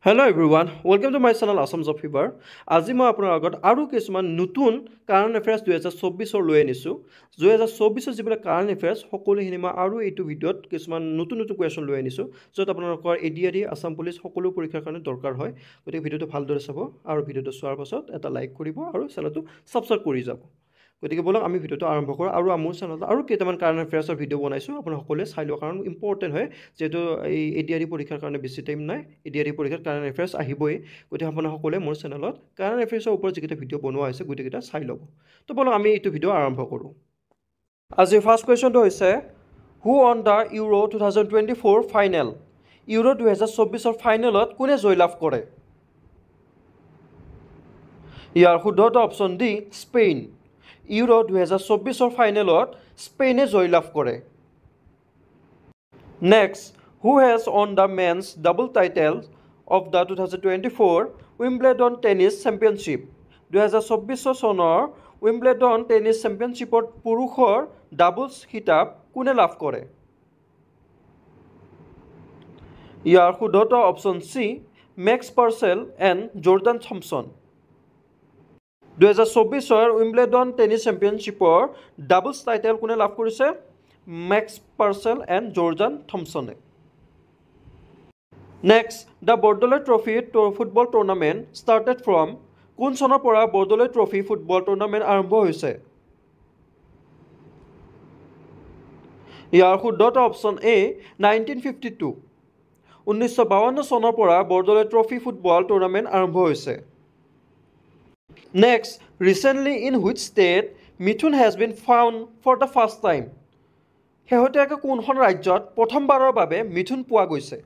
Hello everyone, welcome to my channel Assam Job Fever. আজি মই আপোনাৰ আগত আৰু কিছুমান নতুন কাৰেণ্ট এফেয়াৰ্স 2024 লৈ আনিছো 2024 যিবিলাক কাৰেণ্ট এফেয়াৰ্স সকলোখিনি মই আৰু এইটো ভিডিঅ'ত কিছুমান নতুন কোৱেশ্চন লৈ আনিছো য'ত আপোনালোকৰ এডিআৰই আসাম পুলিচ সকলো পৰীক্ষাৰ কাৰণে দৰকাৰ হয় গতিকে ভিডিঅ'টো ভালদৰে চাব আৰু ভিডিঅ'টো চোৱাৰ পাছত এটা লাইক কৰিব আৰু চেনেলটো সাবস্ক্ৰাইব কৰি যাব গতিকে বলক আমি ভিডিঅ'টো আৰম্ভ কৰোঁ আৰু মোৰ চেনেলত আৰু কেইটামান কাৰেণ্ট এফেয়াৰ্সৰ ভিডিঅ' বনাইছো আপোনালোক সকলোৱে চাই লওক কাৰণ ইম্পৰ্টেন্ট হয় যেটো এই এডিআৰই পৰীক্ষাৰ কাৰণে বেছি টাইম নাই এডিআৰই পৰীক্ষাৰ কাৰেণ্ট এফেয়াৰ্স আহিবই গতিকে আপোনালোক সকলোৱে মোৰ চেনেলত কাৰেণ্ট এফেয়াৰ্সৰ ওপৰত যিকেইটা ভিডিঅ' বনোৱা হৈছে গোটেইকেইটা চাই ল'ব তো বলক আমি এইটো ভিডিঅ' আৰম্ভ কৰোঁ আজি ফাৰ্ষ্ট কুৱেশ্যনটো হৈছে who won the Euro 2024 final Euro 2024 ফাইনেলত কোনে জয়লাভ কৰে ইয়াৰ শুদ্ধটো অপশ্যন ডি স্পেইন ইউৰো 2024 ফাইনেলত স্পেইনে জয়লাভ কৰে next who has won the men's double title of the 2024 Wimbledon Tennis Championship 2024 চনৰ Wimbledon Tennis Championshipত পুৰুষৰ ডাবলছ খিতাপ কোনে লাভ কৰে ইয়াৰ শুদ্ধটো option C Max Purcell and Jordan Thompson 2024 Wimbledon Tennis Championshipৰ ডাবলছ টাইটেল কোনে লাভ কৰিছে মেক্স পাৰ্চেল এণ্ড জৰ্ডান থমছনে Next, the Bordelais Trophy football tournament started from কোন চনৰ পৰা Bordelais Trophy football tournament আৰম্ভ হৈছে ইয়াৰ শুদ্ধটো অপশ্যন এ 1952 1952 চনৰ পৰা Bordelais Trophy football tournament আৰম্ভ হৈছে Next, recently in which state Mithun has been found for the first time শেহতীয়াকৈ কোনখন ৰাজ্যত প্ৰথমবাৰৰ বাবে মিথুন পোৱা গৈছে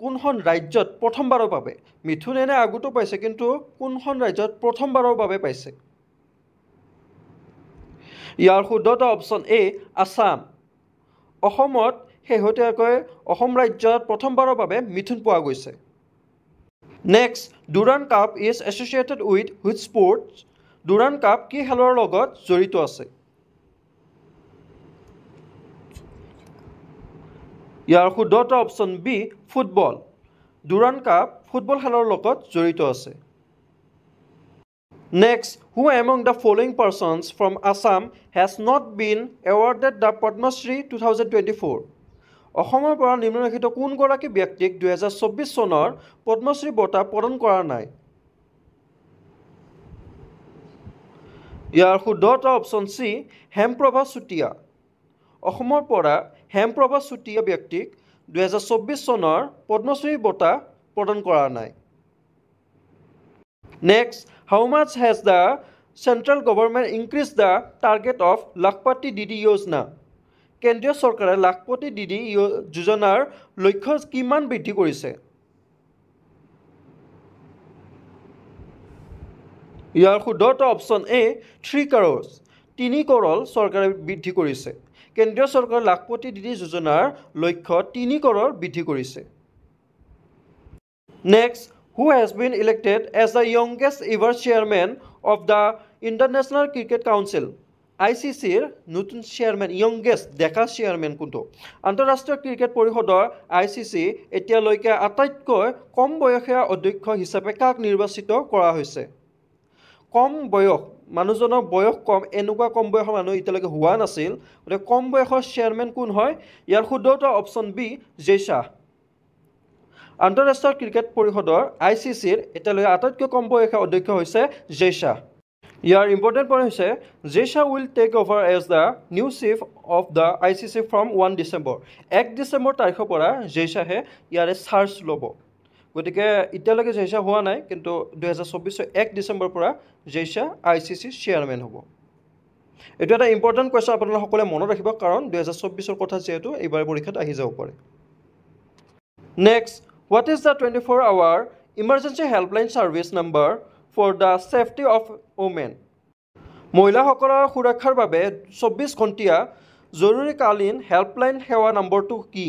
কোনখন ৰাজ্যত প্ৰথমবাৰৰ বাবে মিথুন এনে আগতো পাইছে কিন্তু কোনখন ৰাজ্যত প্ৰথমবাৰৰ বাবে পাইছে ইয়াৰ শুদ্ধটো অপশ্যন এ আসাম অসমত শেহতীয়াকৈ অসম ৰাজ্যত প্ৰথমবাৰৰ বাবে মিথুন পোৱা গৈছে next Durand cup is associated with which sports Durand cup কি খেলৰ লগত জড়িত আছে ইয়াৰ শুদ্ধটো অপশ্যন B football Durand cup football খেলৰ লগত জড়িত আছে next who among the following persons from Assam has not been awarded the Padma Shri 2024 অসমৰ পৰা নিম্নলিখিত কোনগৰাকী ব্যক্তিক 2024 চনৰ পদ্মশ্ৰী বঁটা প্ৰদান কৰা নাই ইয়াৰ শুদ্ধটো অপশ্যন চি হেমপ্ৰভা চুতীয়া অসমৰ পৰা হেমপ্ৰভা চুতীয়া ব্যক্তিক 2024 চনৰ পদ্মশ্ৰী বঁটা প্ৰদান কৰা নাই next how much has the central government increase the target of Lakhpati Didi Yojana কেন্দ্ৰীয় চৰকাৰে লাখপতি দিদি যোজনাৰ লক্ষ্য কিমান বৃদ্ধি কৰিছে ইয়াৰ শুদ্ধটো অপশ্যন এ 3 crores 3 কৰল চৰকাৰে বৃদ্ধি কৰিছে কেন্দ্ৰীয় চৰকাৰে লাখপতি দিদি যোজনাৰ লক্ষ্য 3 কৰল বৃদ্ধি কৰিছে next who has been elected as the youngest ever chairman of the International Cricket Council ICCৰ নতুন চেয়াৰমেন য়ংগেষ্ট ডেকা চেয়াৰমেন কোনটো আন্তঃৰাষ্ট্ৰীয় ক্ৰিকেট পৰিষদৰ ICC এতিয়ালৈকে আটাইতকৈ কম বয়সীয়া অধ্যক্ষ হিচাপে কাক নিৰ্বাচিত কৰা হৈছে কম বয়স মানুহজনৰ বয়স কম এনেকুৱা কম বয়সৰ মানুহ এতিয়ালৈকে হোৱা নাছিল গতিকে কম বয়সৰ চেয়াৰমেন কোন হয় ইয়াৰ শুদ্ধটো অপশ্যন বি জয় শাহ আন্তঃৰাষ্ট্ৰীয় ক্ৰিকেট পৰিষদৰ ICCৰ এতিয়ালৈকে আটাইতকৈ কম বয়সীয়া অধ্যক্ষ হৈছে জয় শাহ ইয়াৰ ইম্পৰ্টেণ্ট পইণ্ট হৈছে Jay Shah will take over as the new chief of the ICC from 1 December 1 December তাৰিখৰ পৰা জয় শাহে ইয়াৰে চাৰ্জ ল'ব গতিকে এতিয়ালৈকে জয় শাহ হোৱা নাই কিন্তু 2024 1 ডিচেম্বৰৰ পৰা জয় শাহ ICC চেয়াৰমেন হ'ব এইটো এটা ইম্পৰ্টেণ্ট কুৱেশ্যন আপোনালোকে সকলোৱে মনত ৰাখিব কাৰণ 2024 কথা যেহেতু এইবাৰ পৰীক্ষাত আহি যাব পাৰে next what is the 24-hour emergency helpline service number for the safety of women মহিলাসকলৰ সুৰক্ষাৰ বাবে 24 ঘণ্টীয়া জৰুৰীকালীন হেল্পলাইন সেৱা নম্বৰটো কি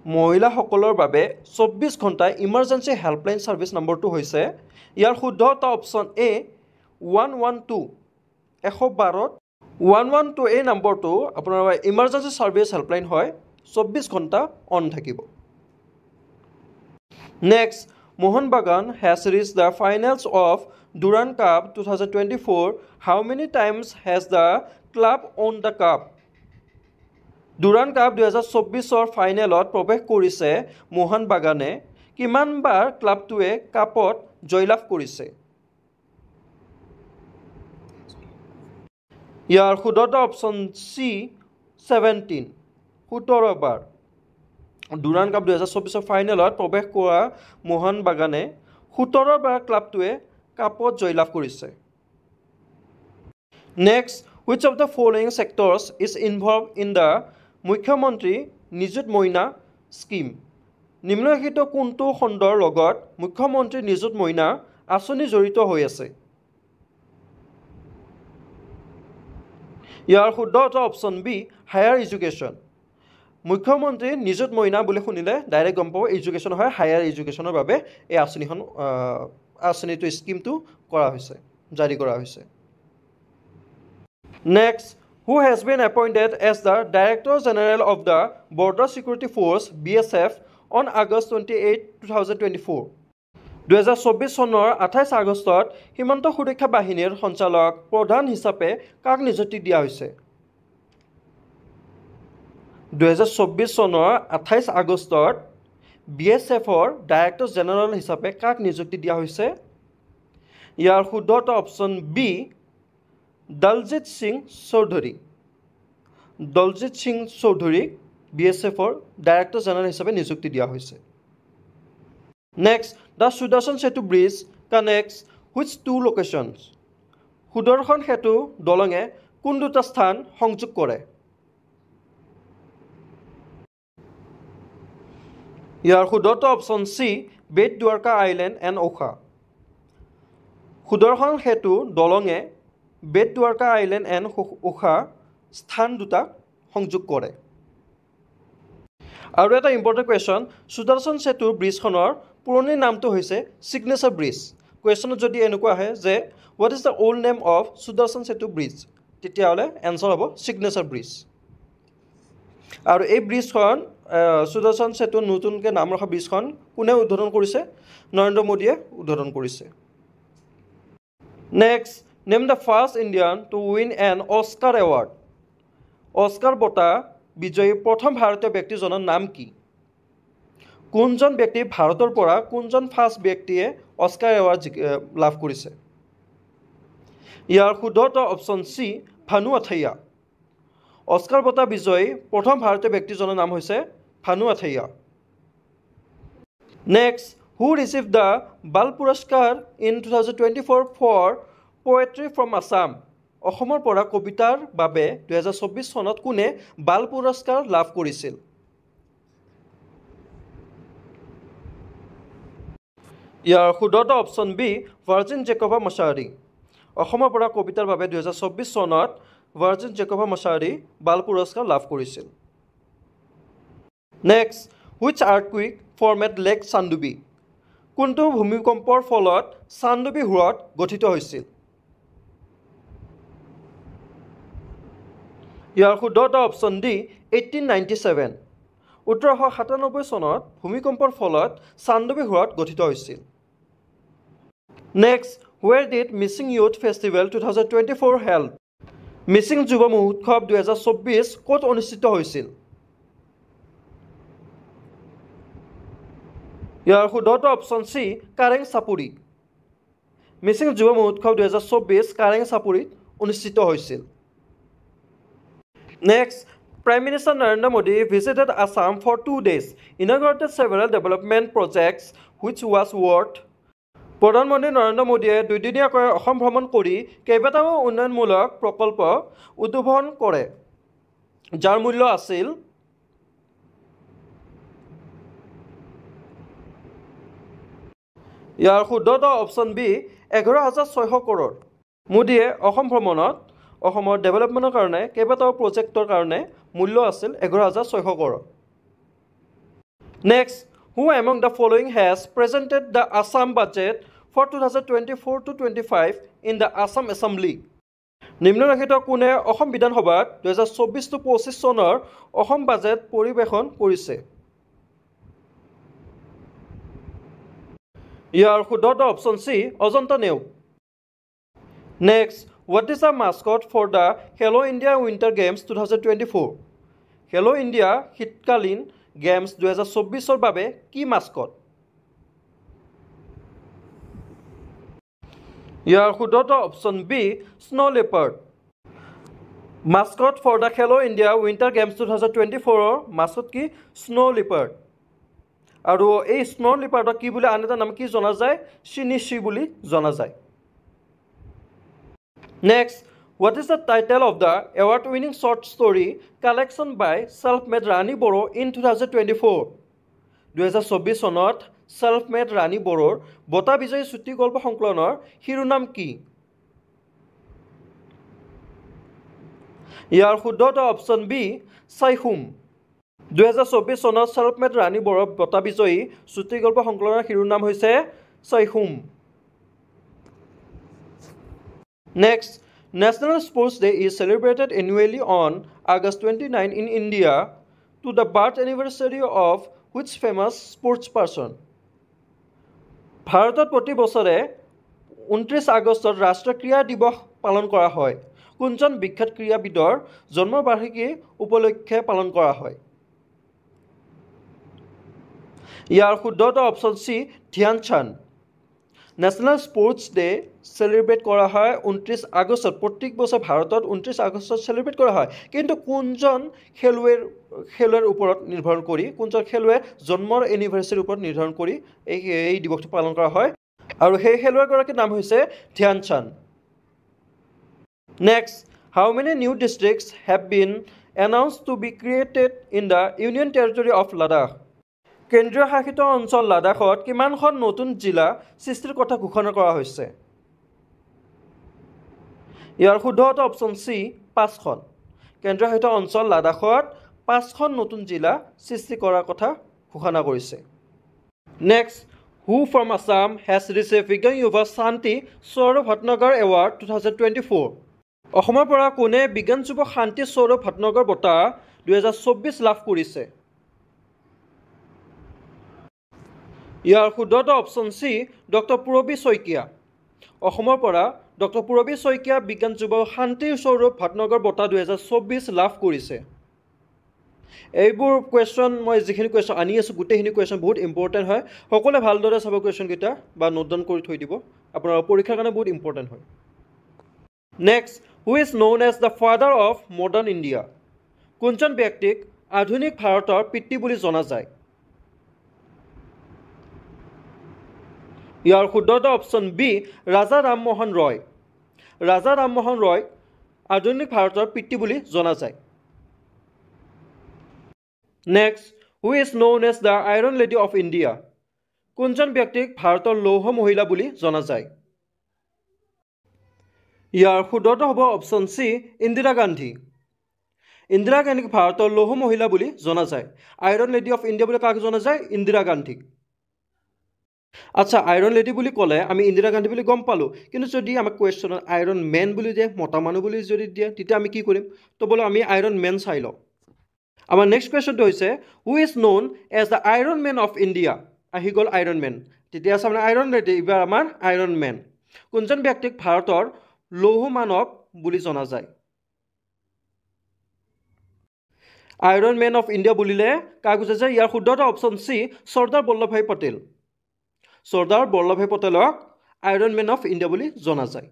মহিলাসকলৰ বাবে 24 ঘণ্টা ইমাৰ্জেঞ্চি হেল্পলাইন ছাৰ্ভিচ নম্বৰটো হৈছে ইয়াৰ শুদ্ধটো অপশ্যন এ 112 112 এই নম্বৰটো আপোনাৰ ইমাৰ্জেঞ্চি ছাৰ্ভিচ হেল্পলাইন হয় 24 ঘণ্টা অন থাকিব Next, Mohun Bagan has reached the finals of Durand Cup 2024. How many times has the club won the cup? Durand Cup 2024 ফাইনেলত প্ৰৱেশ কৰিছে মোহন বাগানে কিমানবাৰ ক্লাবটোৱে কাপত জয়লাভ কৰিছে ইয়াৰ শুদ্ধ অপচন সি 17 17বাৰ Durand Cup 2024 ফাইনেলত প্ৰৱেশ কৰা মোহন বাগানে 17বাৰ ক্লাবটোৱে কাপত জয়লাভ কৰিছে Next, which of the following sectors is involved in the মুখ্যমন্ত্ৰী নিযুত মইনা স্কিম নিম্নলিখিত কোনটো খণ্ডৰ লগত মুখ্যমন্ত্ৰী নিযুত মইনা আঁচনি জড়িত হৈ আছে ইয়াৰ শুদ্ধ অপচন বি হায়াৰ এডুকেশ্যন মুখ্যমন্ত্ৰী নিযুত মইনা বুলি শুনিলে ডাইৰেক্ট গম পাব এডুকেশ্যন হয় হায়াৰ এডুকেশ্যনৰ বাবে এই আঁচনিটো স্কিমটো কৰা হৈছে জাৰি কৰা হৈছে Next, who has been appointed as the Director General of the Border Security Force (BSF) on August 28, 2024? 2024 চনৰ 28 আগষ্টত সীমান্ত সুৰক্ষা বাহিনীৰ সঞ্চালক প্ৰধান হিচাপে কাক নিযুক্তি দিয়া হৈছে 2024 চনৰ 28 আগষ্টত BSFৰ ডাইৰেক্টৰ জেনেৰেল হিচাপে কাক নিযুক্তি দিয়া হৈছে ইয়াৰ শুদ্ধ option B Daljit Singh Chaudhary Daljit Singh Chaudhary BSFৰ ডাইৰেক্টৰ জেনেৰেল হিচাপে নিযুক্তি দিয়া হৈছে Next, the Sudarshan Setu Bridge connects which two locations? Sudarshan Setu দলঙে কোন দুটা স্থান সংযোগ কৰে ইয়াৰ শুদ্ধ option C Beyt Dwarka island and Okha Sudarshan Setu দলঙে বেট দ্বাৰকা আইলেণ্ড এণ্ড ওখা স্থান দুটা সংযোগ কৰে আৰু এটা ইম্পৰ্টেণ্ট কুৱেশ্যন সুদৰ্শন সেতু ব্ৰিজখনৰ পুৰণি নামটো হৈছে সিগনেচাৰ ব্ৰিজ কুৱেশ্যনত যদি এনেকুৱা আহে যে what is the old name of Sudarshan Setu bridge তেতিয়াহ'লে এনচাৰ হ'ব সিগনেচাৰ ব্ৰিজ আৰু এই ব্ৰিজখন সুদৰ্শন সেতু নতুনকৈ নাম ৰখা ব্ৰিজখন কোনে উদ্বোধন কৰিছে নৰেন্দ্ৰ মোদীয়ে উদ্বোধন কৰিছে next Name the first Indian to win an Oscar award. Oscar বঁটা বিজয়ী প্ৰথম ভাৰতীয় ব্যক্তিজনৰ নাম কি কোনজন ব্যক্তি ভাৰতৰ পৰা কোনজন ফাৰ্ষ্ট ব্যক্তিয়ে অস্কাৰ এৱাৰ্ড লাভ কৰিছে ইয়াৰ শুদ্ধ অপচন সি ভানু আথাইয়া অস্কাৰ বঁটা বিজয়ী প্ৰথম ভাৰতীয় ব্যক্তিজনৰ নাম হৈছে ভানু Athaiya Next, who received the Bal Puraskar in 2024 for Poetry from Assam অসমৰ পৰা কবিতাৰ বাবে 2024 চনত কোনে বাল পুৰস্কাৰ লাভ কৰিছিল ইয়াৰ শুদ্ধ অপচন বি ভাৰ্জিন জেকবা মছাৰী অসমৰ পৰা কবিতাৰ বাবে 2024 চনত ভাৰ্জিন জেকবা মছাৰী বাল পুৰস্কাৰ লাভ কৰিছিল Next, which earthquake formed Lake Sandobi কোনটো ভূমিকম্পৰ ফলত চান্দোবি হ্ৰদ গঠিত হৈছিল ইয়াৰ শুদ্ধ অপচন ডি 1897 1897 চনত ভূমিকম্পৰ ফলত চান্দোবি হ্ৰদ গঠিত হৈছিল Next, where did Missing Youth Festival 2024 held? Mising যুৱ মহোৎসৱ 2024 ক'ত অনুষ্ঠিত হৈছিল ইয়াৰ শুদ্ধ অপচন সি কাৰেং চাপুৰি মিচিং যুৱ মহোৎসৱ 2024 কাৰেং চাপুৰিত অনুষ্ঠিত হৈছিল Next, Prime Minister Narendra Modi visited Assam for 2 days, inaugurated several development projects which was worth প্ৰধানমন্ত্ৰী নৰেন্দ্ৰ মোদীয়ে দুইদিনীয়াকৈ অসম ভ্ৰমণ কৰি কেইবাটাও উন্নয়নমূলক প্ৰকল্প উদ্বোধন কৰে যাৰ মূল্য আছিল ইয়াৰ শুদ্ধ অপচন বি 11,600 কৰোৰ মোদীয়ে অসম ভ্ৰমণত অসমৰ ডেভেলপমেণ্টৰ কাৰণে কেইবাটাও প্ৰজেক্টৰ কাৰণে মূল্য আছিল 11,600 crore Next, who among the following has presented the Assam budget for 2024 to 25 in the Assam Assembly? নিম্নলিখিত কোনে অসম বিধানসভাত 2024 to 25 চনৰ অসম বাজেট পৰিৱেশন কৰিছে ইয়াৰ শুদ্ধ option C Ajanta Neog next what is the mascot for the Khelo India winter games 2024 Khelo India শীতকালীন games 2024ৰ বাবে কি মাস্কট ইয়াৰ শুদ্ধ option B snow leopard mascot for the Khelo India winter games 2024ৰ মাস্কট কি স্নো লেপাৰ্ড আৰু এই স্নো লেপাৰ্ডক কি বুলি আন এটা নাম কি জনা যায় চিনিচি বুলি জনা যায় next what is the title of the award winning short story collection by self made Rani Boro in 2024 2024 চনত ছেল্ফ মেড ৰাণী বড়োৰ বঁটা বিজয়ী চুটি গল্প সংকলনৰ শিৰোনাম কি ইয়াৰ শুদ্ধ অপশ্যন বি চাইখুম 2024 চনত ছেল্ফ মেড ৰাণী বড়োৰ বঁটা বিজয়ী চুটি গল্প সংকলনৰ শিৰোনাম হৈছে চাইখুম next national sports day is celebrated annually on August 29 in India to the birth anniversary of which famous sports person ভাৰতত প্ৰতি বছৰে 29 আগষ্টত ৰাষ্ট্ৰীয় ক্ৰীড়া দিৱস পালন কৰা হয় কোনজন বিখ্যাত ক্ৰীড়াবিদৰ জন্মবাৰ্ষিকী উপলক্ষে পালন কৰা হয় ইয়াৰ শুদ্ধ অপশ্যন চি ধ্যান চান্দ নেশ্যনেল স্পৰ্টছ ডে চেলিব্ৰেট কৰা হয় 29 আগষ্টত প্ৰত্যেক বছৰ ভাৰতত 29 আগষ্টত চেলিব্ৰেট কৰা হয় কিন্তু কোনজন খেলুৱৈৰ ওপৰত নিৰ্ভৰ কৰি কোনজন খেলুৱৈৰ জন্মৰ এনিভাৰ্চাৰীৰ ওপৰত নিৰ্ধাৰণ কৰি এই দিৱসটো পালন কৰা হয় আৰু সেই খেলুৱৈগৰাকীৰ নাম হৈছে Dhyan Chand next how many new districts have been announced to be created in the union territory of Ladakh কেন্দ্ৰীয় শাসিত অঞ্চল লাডাখত কিমানখন নতুন জিলা সৃষ্টিৰ কথা ঘোষণা কৰা হৈছে ইয়াৰ শুদ্ধ অপশ্যন চি 5খন কেন্দ্ৰীয় শাসিত অঞ্চল লাডাখত 5খন নতুন জিলা সৃষ্টি কৰাৰ কথা ঘোষণা কৰিছে next who from Assam has receive বিজ্ঞান যুৱ শান্তি সৌৰভ ভট্টনাগৰ এৱাৰ্ড 2024 অসমৰ পৰা কোনে বিজ্ঞান যুৱ শান্তি সৌৰভ ভট্টনাগৰ বঁটা 2024 লাভ কৰিছে ইয়াৰ শুদ্ধ অপশ্যন চি ডক্টৰ পূৰবী শইকীয়া অসমৰ পৰা ডক্টৰ পূৰবী শইকীয়া বিজ্ঞান যুৱ শান্তিৰ সৌৰভ ভট্টনাগৰ বঁটা 2024 লাভ কৰিছে এইবোৰ কুৱেশ্যন মই যিখিনি কুৱেশ্যন আনি আছোঁ গোটেইখিনি কুৱেশ্যন বহুত ইম্পৰ্টেণ্ট হয় সকলোৱে ভালদৰে চাব কুৱেশ্যনকেইটা বা নোট ডাউন কৰি থৈ দিব আপোনাৰ পৰীক্ষাৰ কাৰণে বহুত ইম্পৰ্টেণ্ট হয় next who is known as the father of modern India কোনজন ব্যক্তিক আধুনিক ভাৰতৰ পিতৃ বুলি জনা যায় ইয়াৰ শুদ্ধ অপশ্যন বি ৰাজা ৰামমোহন ৰয় ৰাজা ৰামমোহন ৰয় আধুনিক ভাৰতৰ পিতৃ বুলি জনা যায় next who is known as the iron lady of India কোনজন ব্যক্তিক ভাৰতৰ লৌহ মহিলা বুলি জনা যায় ইয়াৰ শুদ্ধ হ'ব অপশ্যন চি ইন্দিৰা গান্ধী ইন্দিৰা গান্ধীক ভাৰতৰ লৌহ মহিলা বুলি জনা যায় আইৰণ লেডি অফ ইণ্ডিয়া বুলি কাক জনা যায় ইন্দিৰা গান্ধীক আচ্ছা আইৰণ লেডি বুলি ক'লে আমি ইন্দিৰা গান্ধী বুলি গম পালোঁ কিন্তু যদি আমাক কুৱেশ্যনত আইৰণ মেন বুলি দিয়ে মতা মানুহ বুলি যদি দিয়ে তেতিয়া আমি কি কৰিম তো বোলো আমি আইৰণ মেন চাই লওঁ আমাৰ নেক্সট কুৱেশ্যনটো হৈছে who is known as the iron man of India আহি গ'ল আইৰণ মেন তেতিয়া আছে আমাৰ আইৰণ লেডি এইবাৰ আমাৰ আইৰণ মেন কোনজন ব্যক্তিক ভাৰতৰ লৌহ মানৱ বুলি জনা যায় আইৰণ মেন অফ ইণ্ডিয়া বুলিলে কাক বুজা যায় ইয়াৰ শুদ্ধ অপশ্যন চি চৰ্দাৰ বল্লভভাই পেটেল চৰ্দাৰ বল্লভভাই পেটেলক আইৰণ মেন অফ ইণ্ডিয়া বুলি জনা যায়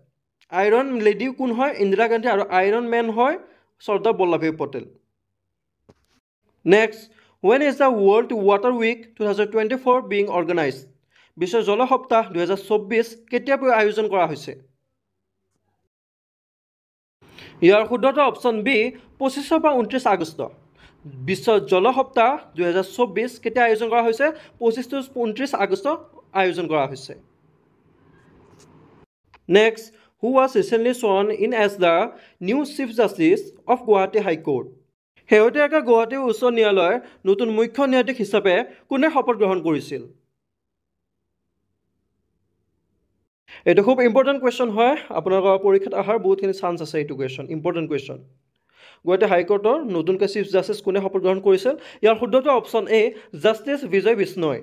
আইৰণ লেডি কোন হয় ইন্দিৰা গান্ধী আৰু আইৰণ মেন হয় Sardar Vallabhbhai Patel next when is the world water week 2024 being organized বিশ্ব জল সপ্তাহ 2024 কেতিয়াৰ পৰা আয়োজন কৰা হৈছে ইয়াৰ শুদ্ধ অপশ্যন বি 25 পৰা 29 আগষ্ট বিশ্ব জল সপ্তাহ 2024 কেতিয়া আয়োজন কৰা হৈছে 25 to 29 আগষ্ট আয়োজন কৰা হৈছে next who was recently sworn in as the new chief justice of Guwahati high court শেহতীয়াকৈ গুৱাহাটী উচ্চ ন্যায়ালয়ৰ নতুন মুখ্য ন্যায়াধীশ হিচাপে কোনে শপত গ্ৰহণ কৰিছিল এইটো খুব ইম্পৰ্টেণ্ট কুৱেশ্যন হয় আপোনালোকৰ পৰীক্ষাত অহাৰ বহুতখিনি চান্স আছে এইটো কুৱেশ্যন ইম্পৰ্টেণ্ট কুৱেশ্যন গুৱাহাটী হাইকোৰ্টৰ নতুনকৈ চিফ জাষ্টিছ কোনে শপত গ্ৰহণ কৰিছিল ইয়াৰ শুদ্ধ option A justice Vijay Bishnoi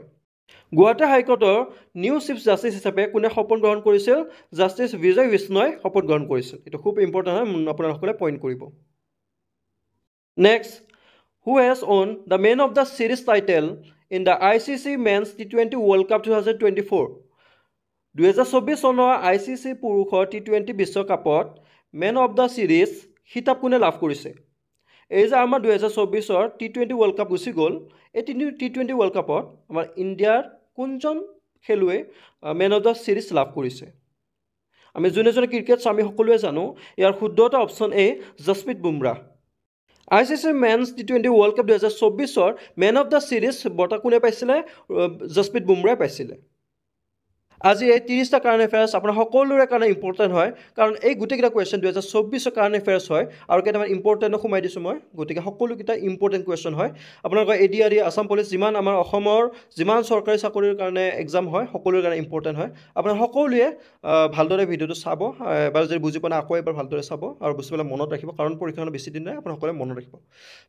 Guwahati হাইকোৰ্টৰ নিউ চিফ জাষ্টিছ হিচাপে কোনে শপত গ্ৰহণ কৰিছিল জাষ্টিছ বিজয় বিষ্ণই শপত গ্ৰহণ কৰিছিল এইটো খুব ইম্পৰ্টেণ্ট হয় আপোনালোকে পইণ্ট কৰিব next who has won the man of the series title in the ICC men's T20 world cup 2024 2024 চনৰ ICC পুৰুষৰ T20 বিশ্বকাপত মেন অফ দ্য সিৰিজ খিতাপ কোনে লাভ কৰিছে এই যে আমাৰ 2024 T20 ৱৰ্ল্ড কাপ গুচি গ'ল এই T20 ৱৰ্ল্ড কাপত আমাৰ ইণ্ডিয়াৰ কোনজন খেলুৱৈ মেন অফ দ্য সিৰিজ লাভ কৰিছে আমি যোনে ক্ৰিকেট আমি সকলোৱে জানো ইয়াৰ শুদ্ধটা option A Jasprit Bumrah ICC men's T20 world cup 2024 man of the series বঁটা কোনে পাইছিলে জসপ্ৰীত বুমৰাহে পাইছিলে আজি এই 30টা কাৰেণ্ট এফেয়াৰ্ছ আপোনাৰ সকলোৰে কাৰণে ইম্পৰ্টেণ্ট হয় কাৰণ এই গোটেইকেইটা কুৱেশ্যন 2024 কাৰেণ্ট এফেয়াৰ্ছ হয় আৰু কেইটামান ইম্পৰ্টেণ্ট সোমাই দিছোঁ মই গতিকে সকলোকেইটা ইম্পৰ্টেণ্ট কুৱেশ্যন হয় আপোনালোকৰ ADRE আসাম পুলিচ যিমান আমাৰ অসমৰ যিমান চৰকাৰী চাকৰিৰ কাৰণে এক্সাম হয় সকলোৰে কাৰণে ইম্পৰ্টেণ্ট হয় আপোনাৰ সকলোৱে ভালদৰে ভিডিঅ'টো চাব এবাৰ যদি বুজি পোৱা নাই আকৌ এবাৰ ভালদৰে চাব আৰু বস্তুবিলাক মনত ৰাখিব কাৰণ পৰীক্ষাখন বেছি দিন নাই আপোনালোকে মনত ৰাখিব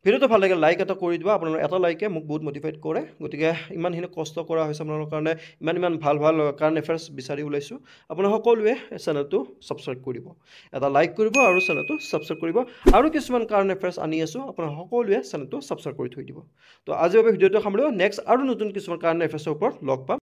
ভিডিঅ'টো ভাল লাগে লাইক এটা কৰি দিব আপোনালোকৰ এটা লাইকে মোক বহুত মটিভেট কৰে গতিকে ইমানখিনি কষ্ট কৰা হৈছে আপোনালোকৰ কাৰণে ইমান ভাল কাৰেণ্ট এফেয়াৰ্ছ বিচাৰি ওলাইছোঁ আপোনাৰ সকলোৱে চেনেলটো ছাবস্ক্ৰাইব কৰিব এটা লাইক কৰিব আৰু চেনেলটো ছাবস্ক্ৰাইব কৰিব আৰু কিছুমান কাৰেণ্ট এফেয়াৰ্ছ আনি আছোঁ আপোনাৰ সকলোৱে চেনেলটো ছাবস্ক্ৰাইব কৰি থৈ দিব তো আজিৰ বাবে ভিডিঅ'টো সামৰিলোঁ নেক্সট আৰু নতুন কিছুমান কাৰেণ্ট এফেয়াৰ্ছৰ ওপৰত লগ পাম